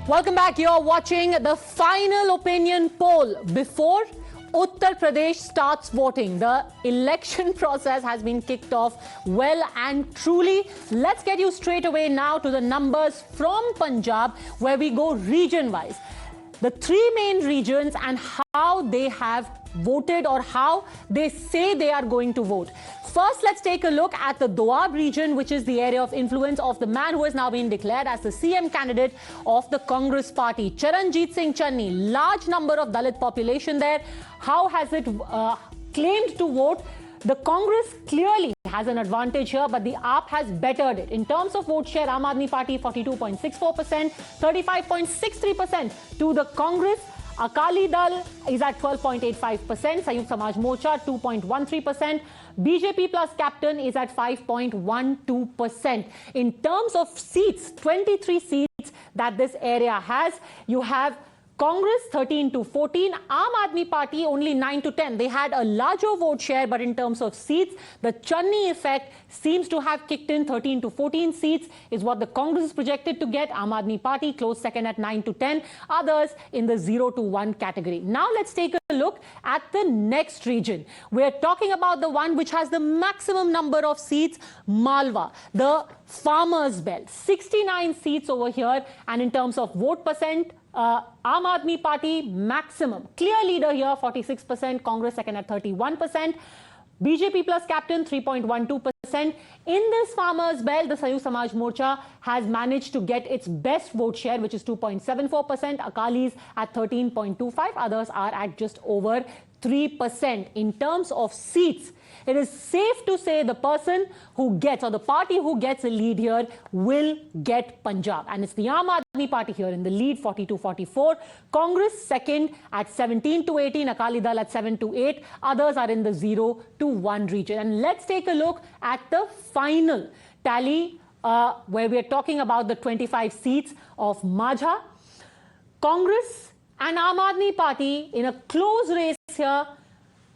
Welcome back. You're watching the final opinion poll before Uttar Pradesh starts voting. The election process has been kicked off well and truly. Let's get you straight away now to the numbers from Punjab, where we go region-wise. The three main regions and how they have voted or how they say they are going to vote. First, let's take a look at the Doab region, which is the area of influence of the man who has now been declared as the CM candidate of the Congress party, Charanjit Singh Channi. Large number of Dalit population there. How has it claimed to vote? The Congress clearly has an advantage here, but the AAP has bettered it. In terms of vote share, Aam Aadmi Party 42.64%, 35.63% to the Congress. Akali Dal is at 12.85%, Sayukt Samaj Morcha 2.13%, BJP plus Captain is at 5.12%. In terms of seats, 23 seats that this area has, you have Congress 13 to 14, Aam Aadmi Party only 9 to 10. They had a larger vote share, but in terms of seats, the Channi effect seems to have kicked in. 13 to 14 seats is what the Congress is projected to get. Aam Aadmi Party close second at 9 to 10. Others in the 0 to 1 category. Now let's take a look at the next region. We're talking about the one which has the maximum number of seats, Malwa, the Farmers' Belt. 69 seats over here, and in terms of vote percent, Aam Aadmi Party maximum. Clear leader here, 46%. Congress second at 31%. BJP plus Captain, 3.12%. In this Farmers' Belt, the Sayukt Samaj Morcha has managed to get its best vote share, which is 2.74%. Akalis at 13.25%. Others are at just over 3%. In terms of seats, it is safe to say the person who gets, or the party who gets a lead here, will get Punjab. And it's the Aam Aadmi Party here in the lead, 40-44. Congress second at 17 to 18. Akali Dal at 7 to 8. Others are in the 0 to 1 region. And let's take a look at the final tally, where we are talking about the 25 seats of Majha. Congress and Aam Aadmi Party in a close race here.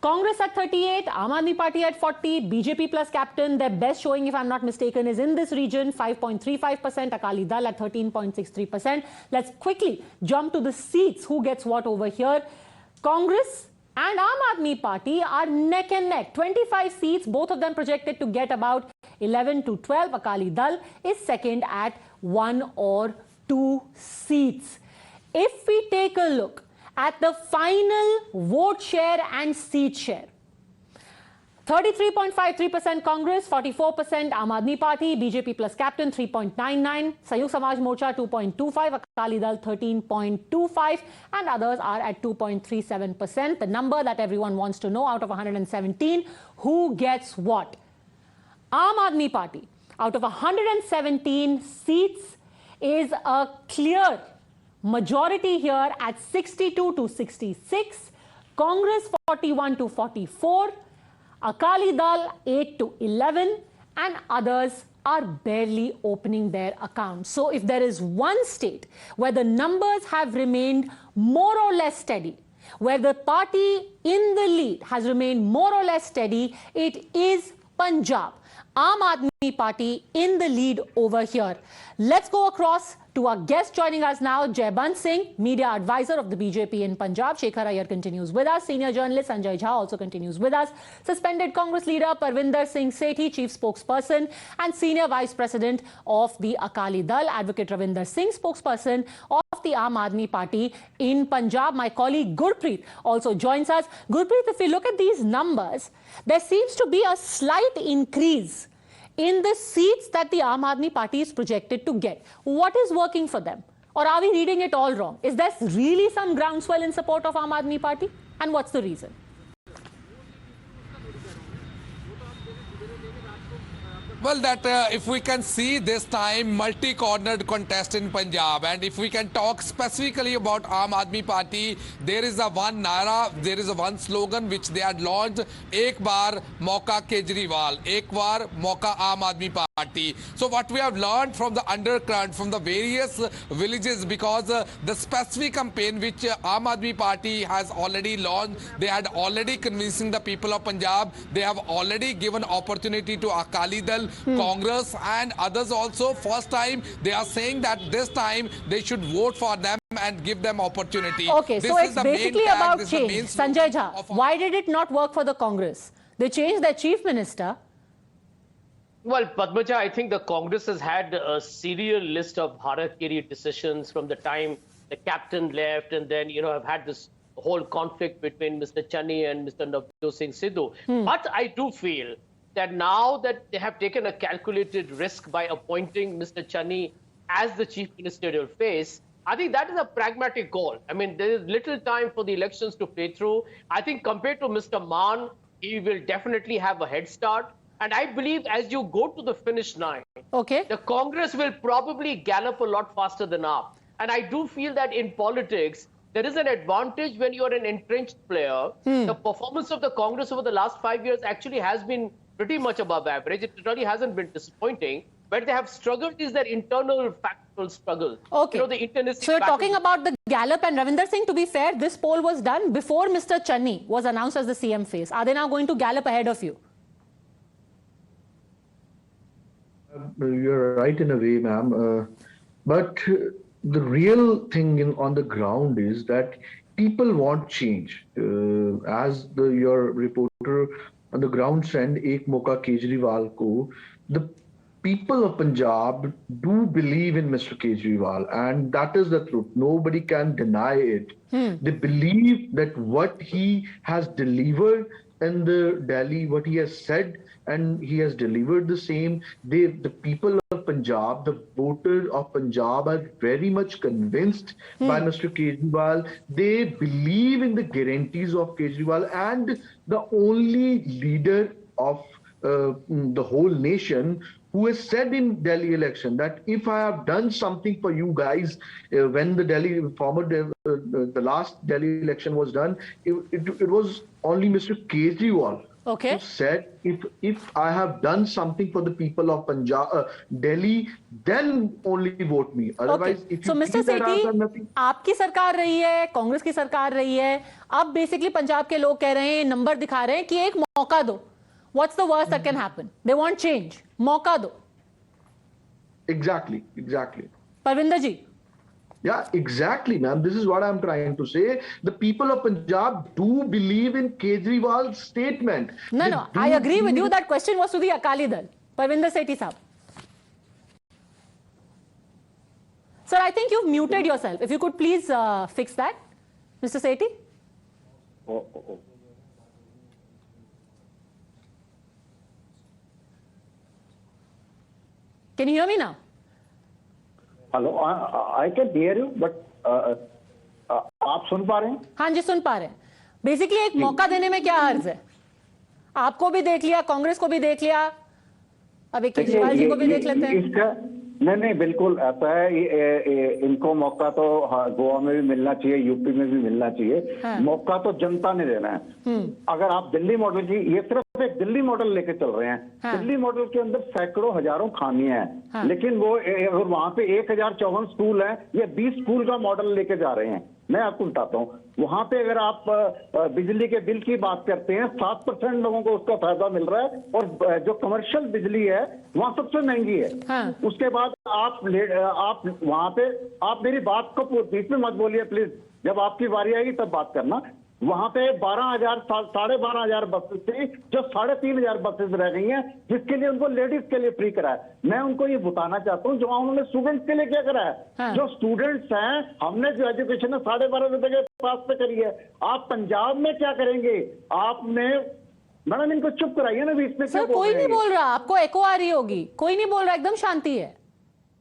Congress at 38, Aam Aadmi Party at 40, BJP plus Captain, their best showing, if I'm not mistaken, is in this region, 5.35%, Akali Dal at 13.63%. Let's quickly jump to the seats. Who gets what over here? Congress and Aam Aadmi Party are neck and neck. 25 seats, both of them projected to get about 11 to 12. Akali Dal is second at 1 or 2 seats. If we take a look at the final vote share and seat share, 33.53% Congress, 44% Aam Aadmi Party, BJP plus Captain 3.99%, Sayukt Samaj Morcha 2.25%, Akali Dal 13.25%, and others are at 2.37%. The number that everyone wants to know, out of 117, who gets what? Aam Aadmi Party, out of 117 seats, is a clear majority here at 62 to 66, Congress 41 to 44, Akali Dal 8 to 11, and others are barely opening their accounts. So if there is one state where the numbers have remained more or less steady, where the party in the lead has remained more or less steady, it is Punjab. Aam Aadmi Party in the lead over here. Let's go across to our guest joining us now, Jaybant Singh, media advisor of the BJP in Punjab. Shekhar Iyer continues with us. Senior journalist Sanjay Jha also continues with us. Suspended Congress leader Parvinder Singh Sethi, chief spokesperson and senior vice president of the Akali Dal. Advocate Ravinder Singh, spokesperson of the Aam Aadmi Party in Punjab. My colleague Gurpreet also joins us. Gurpreet, if we look at these numbers, there seems to be a slight increase in the seats that the Aam Aadmi Party is projected to get. What is working for them? Or are we reading it all wrong? Is there really some groundswell in support of Aam Aadmi Party? And what's the reason? Well, that if we can see this time multi-cornered contest in Punjab, and if we can talk specifically about Aam Aadmi Party, there is a one nara, there is a one slogan which they had launched: "Ek baar mauka Kejriwal, ek baar mauka Aam Aadmi Party." So what we have learned from the undercurrent, from the various villages, because the specific campaign which Aam Aadmi Party has already launched, they had already convincing the people of Punjab. They have already given opportunity to Akali Dal Congress and others also, first time they are saying that this time they should vote for them and give them opportunity. Okay, this so is it's the basically main tag, about this is the main change. Sanjay slogan Jha, of why did it not work for the Congress? They changed their chief minister. Well, Padmaja, I think the Congress has had a serial list of harakiri decisions from the time the captain left, and then, have had this whole conflict between Mr. Chani and Mr. Navjot Singh Sidhu. But I do feel that now that they have taken a calculated risk by appointing Mr. Chani as the chief ministerial face, I think that is a pragmatic goal. I mean, there is little time for the elections to play through. I think compared to Mr. Mann, he will definitely have a head start. And I believe as you go to the finish line, the Congress will probably gallop a lot faster than AAP. And I do feel that in politics, there is an advantage when you're an entrenched player. The performance of the Congress over the last 5 years actually has been pretty much above average. It really hasn't been disappointing. Where they have struggled is their internal factual struggle. Okay. So you're talking about the gallop, and Ravinder Singh, to be fair, this poll was done before Mr. Chani was announced as the CM face. Are they now going to gallop ahead of you? You're right in a way, ma'am. But the real thing on the ground is that people want change. As your reporter on the ground said, "Ek Moka Kejriwal ko," the people of Punjab do believe in Mr. Kejriwal, and that is the truth. Nobody can deny it. They believe that what he has delivered in the Delhi, what he has said, and he has delivered the same. The people of Punjab, the voters of Punjab are very much convinced by Mr. Kejriwal. They believe in the guarantees of Kejriwal, and the only leader of the whole nation who has said in Delhi election that if I have done something for you guys, when the last Delhi election was done, it was only Mr. Kejriwal who said, if I have done something for the people of Punjab, Delhi, then only vote me. Otherwise, if you Mr. Sethi, आपकी सरकार रही है, कांग्रेस की सरकार रही है, अब basically Punjab के लोग कह रहे हैं, नंबर दिखा रहे हैं कि एक मौका दो. What's the worst that can happen? They want change. Mauka do. Exactly. Parvinder ji. Yeah, exactly, ma'am. This is what I'm trying to say. The people of Punjab do believe in Kejriwal's statement. No, I agree with you. That question was to the Akali Dal. Parvinder Sethi sahab. Sir, I think you've muted yourself. If you could please fix that. Mr. Sethi? Can you hear me now? Hello, I can hear you, but आप सुन पा रहे हैं? हाँ जी, सुन पा रहे हैं. Basically एक मौका देने में क्या अर्ज है? आपको भी देख लिया, कांग्रेस को भी देख लिया, अब एक केजरीवाल जी को भी देख लेते हैं. नहीं, बिल्कुल ऐसा है. इनको मौका तो गोवा में भी मिलना चाहिए, यूपी में भी मिलना चाहिए. मौका तो जनता ने देना है. अगर आप दिल्ली मॉडल की, ये सिर्फ एक दिल्ली मॉडल लेके चल रहे हैं. दिल्ली मॉडल के अंदर सैकड़ों हजारों खामियां हैं, लेकिन वो अगर वहां पे 1054 स्कूल हैं, ये 20 स्कूल का मॉडल लेके जा रहे हैं. मैं आपको बताता हूँ, वहां पे अगर आप बिजली के बिल की बात करते हैं, 7% लोगों को उसका फायदा मिल रहा है, और जो कमर्शियल बिजली है वहां सबसे महंगी है. उसके बाद आप वहां पे, आप मेरी बात को बीच में मत बोलिए प्लीज. जब आपकी बारी आएगी तब बात करना. वहां पे 12,000 बसेस थी, जो 3,500 बसेस रह गई हैं, जिसके लिए उनको लेडीज के लिए फ्री करा है. मैं उनको ये बताना चाहता हूँ, जो उन्होंने स्टूडेंट्स के लिए क्या करा है. जो स्टूडेंट्स हैं, हमने जो एजुकेशन है 12.5 रुपए के पास पे करी है. आप पंजाब में क्या करेंगे? आपने, मैडम इनको चुप कराइए ना बीच में. सर कोई नहीं बोल रहा, आपको एको आ रही होगी. कोई नहीं बोल रहा, एकदम शांति है.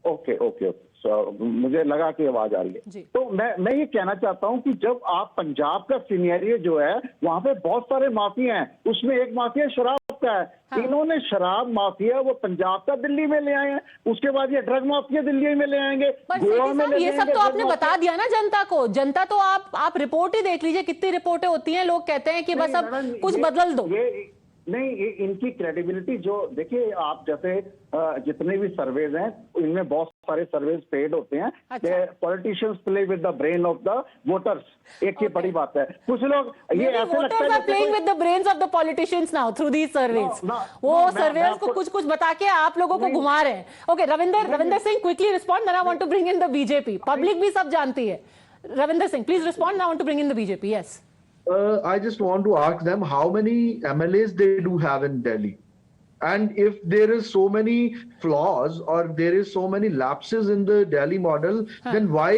ओके. मुझे लगा कि आवाज आ रही है. तो मैं ये कहना चाहता हूं कि जब आप पंजाब का सिनेरियो जो है, वहां पे बहुत सारे माफिया हैं. उसमें एक माफिया शराब का है. इन्होंने शराब माफिया वो पंजाब का दिल्ली में ले आए हैं. उसके बाद ये ड्रग माफिया दिल्ली में ले आएंगे, गोवा में ले. ये सब तो आपने बता दिया ना जनता को. जनता तो आप रिपोर्ट ही देख लीजिए, कितनी रिपोर्टें होती हैं. लोग कहते हैं कि बस अब कुछ बदल दो. नहीं, इनकी क्रेडिबिलिटी जो देखिए, आप जैसे जितने भी सर्वेज हैं इनमें बहुत सारे सर्वेज पेड होते हैं। Politicians play with the brain of the voters, एक ये बड़ी बात है। कुछ लोग ये ऐसे लगता है playing with the brains of the politicians now through these surveys. वो सर्वेयर्स को कुछ बता के आप लोगों को घुमा रहे हैं। Okay, Ravinder Singh, quickly respond, then I want to bring in the BJP. Public भी सब जानती है। Ravinder Singh, please respond. I want to bring in the BJP. Yes. I just want to ask them how many MLAs they do have in Delhi, and if there is so many flaws or there is so many lapses in the Delhi model, then why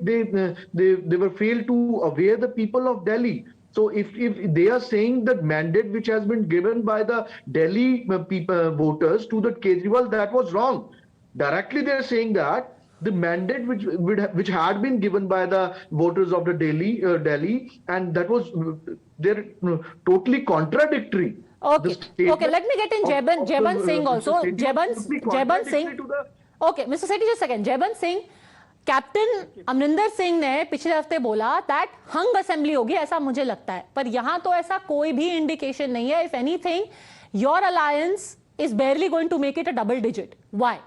they were failed to aware the people of Delhi. So if they are saying that mandate which has been given by the Delhi people, voters to the Kejriwal, that was wrong. Directly they are saying that the mandate which had been given by the voters of the Delhi, and that was they're totally contradictory. Okay, let me get in Jeban Singh also. Jeban Singh. Okay, Mr. Sethi, just a second. Jeban Singh, captain Amarinder Singh ने पिछले हफ्ते बोला that hung assembly होगी, ऐसा मुझे लगता है, पर यहां तो ऐसा कोई भी इंडिकेशन नहीं है. If anything, your alliance is barely going to make it a double digit. Why?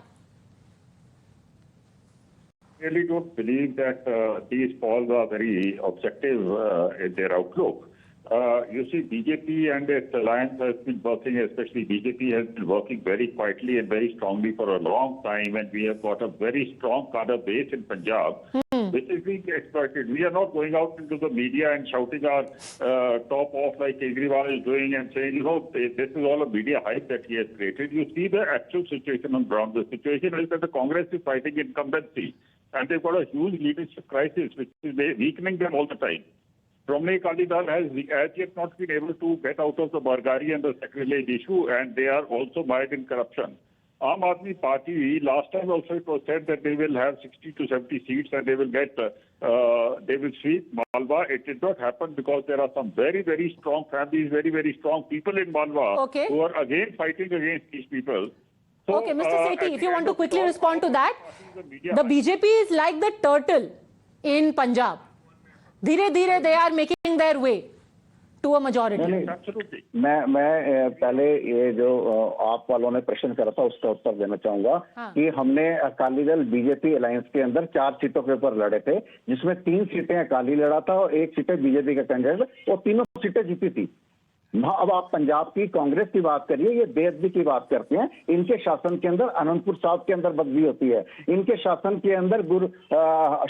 I really don't believe that these polls are very objective in their outlook. You see, BJP and its alliance has been working, especially BJP has been working very quietly and very strongly for a long time, and we have got a very strong cadre base in Punjab, which is being exploited. We are not going out into the media and shouting our top off like Kejriwal is doing and saying, you know, this is all a media hype that he has created. You see the actual situation on ground. The situation is that the Congress is fighting incumbency, and they've got a huge leadership crisis, which is weakening them all the time. Shromani Akali Dal has as yet not been able to get out of the Bargari and the sacrilege issue, and they are also mired in corruption. Aam Aadmi Party, last time also it was said that they will have 60 to 70 seats and they will get, they will sweep Malwa. It did not happen because there are some very, very strong families, very, very strong people in Malwa who are again fighting against these people. So, okay, Mr. Sethi, if you want to quickly respond to that, the BJP is like the turtle in Punjab. धीरे धीरे they are making their way to a majority. मैं पहले ये जो आप वालों ने प्रश्न करा था उसका उत्तर देना चाहूंगा कि हमने अकाली दल बीजेपी अलायंस के अंदर 4 सीटों के ऊपर लड़े थे, जिसमें 3 सीटें अकाली लड़ा था और 1 सीटें बीजेपी का कैंडिडेट, और तीनों सीटें जीती थी. अब आप पंजाब की कांग्रेस की बात करिए, ये बेअदबी की बात करते हैं. इनके शासन के अंदर अनंतपुर साहब के अंदर बदली होती है, इनके शासन के अंदर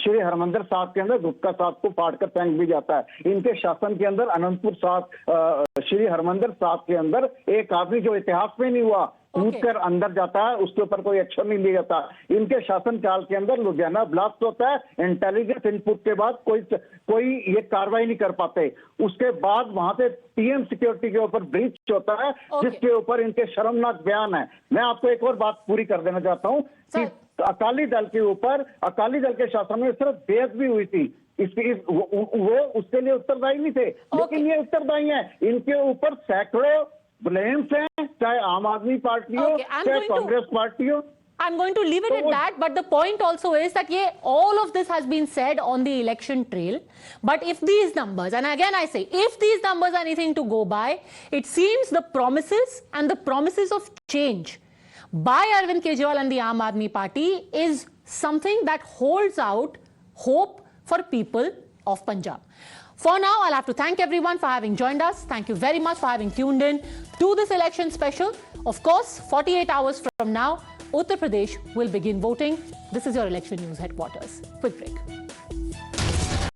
श्री हरमंदिर साहब के अंदर गुटका साहब को फाड़कर फेंक भी जाता है. इनके शासन के अंदर अनंतपुर साहब श्री हरमंदिर साहब के अंदर एक आदमी जो इतिहास में नहीं हुआ कूद कर अंदर जाता है, उसके ऊपर कोई एक्शन नहीं लिया जाता. इनके शासनकाल के अंदर लुधियाना ब्लास्ट होता है, इंटेलिजेंस इनपुट के बाद कोई ये कार्रवाई नहीं कर पाते. उसके बाद वहां से पीएम सिक्योरिटी के ऊपर ब्रीच होता है, जिसके ऊपर इनके शर्मनाक बयान है. मैं आपको एक और बात पूरी कर देना चाहता हूं कि अकाली दल के ऊपर, अकाली दल के शासन में सिर्फ बेअदबी हुई थी, वो उसके लिए उत्तरदायी नहीं थे, लेकिन ये उत्तरदायी है. इनके ऊपर सैकड़ों ब्लेम्स हैं, चाहे आम आदमी पार्टी हो, चाहे कांग्रेस पार्टी हो. I'm going to leave it at that, but the point also is that all of this has been said on the election trail. But if these numbers, and again I say, if these numbers are anything to go by, it seems the promises and the promises of change by Arvind Kejriwal and the Aam Aadmi Party is something that holds out hope for people of Punjab. For now, I'll have to thank everyone for having joined us. Thank you very much for having tuned in to this election special. Of course, 48 hours from now, Uttar Pradesh will begin voting. This is your Election News Headquarters. Quick break.